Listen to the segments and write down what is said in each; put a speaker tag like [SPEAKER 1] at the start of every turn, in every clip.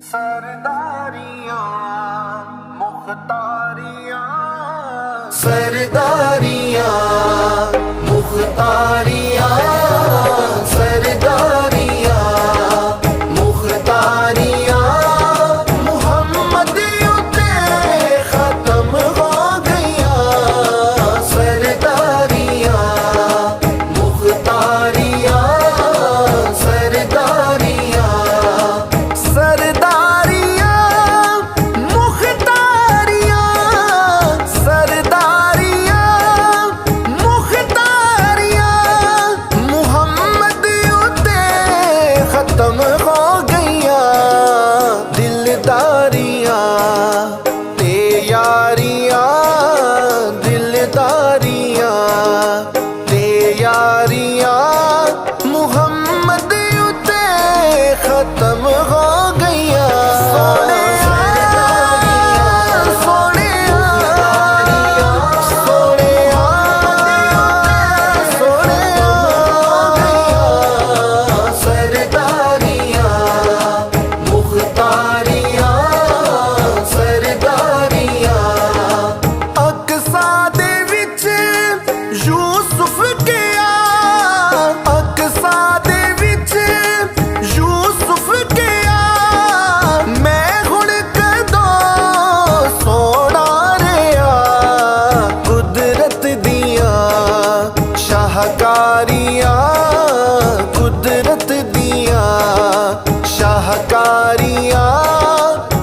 [SPEAKER 1] सरदारियां मुख्तारियां सरदारियां मुख्तारियां सरदारियां मुख्तारियां मुहम्मद युते खत्म हो गया सरदारियां मुख्तारियां सरदारियां खत्म हो गया दिलदारियां ते यारियां दिलदारियां ते यारियां मुहम्मद युते खत्म हो गया शाहकारियां कुदरत दिया शाहकारियां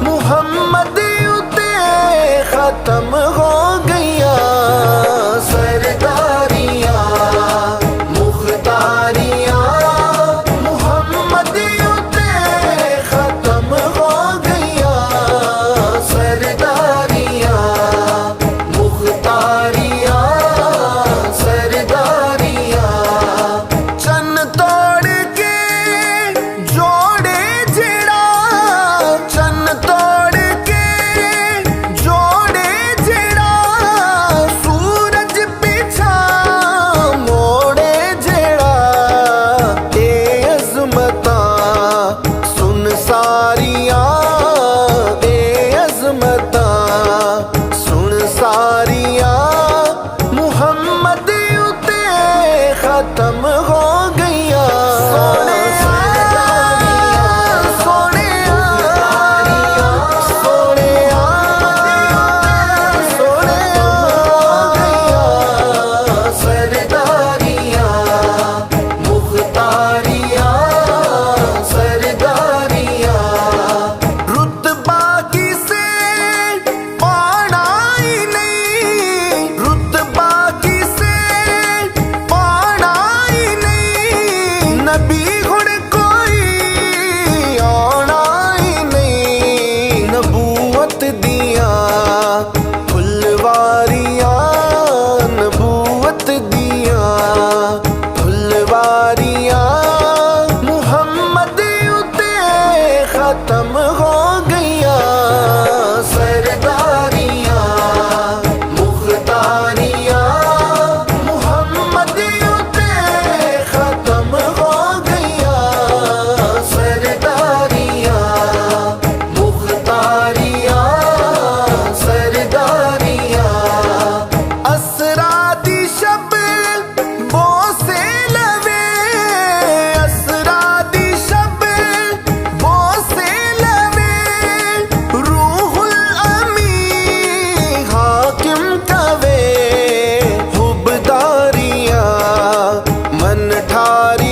[SPEAKER 1] मुहम्मद युते खत्म हो गया सरदारियां मुख्तारियां मुहम्मद युते खत्म हो गया सरदारियां मुख्तारियां खत्म हो गया खत्म हो गया सरदारियां मुख्तारियां मुहम्मद युते खत्म हो गया सरदारियां मुख्तारियां सरदारियां असरा दी शब बोसे लवे असरा दी शब मन ठारी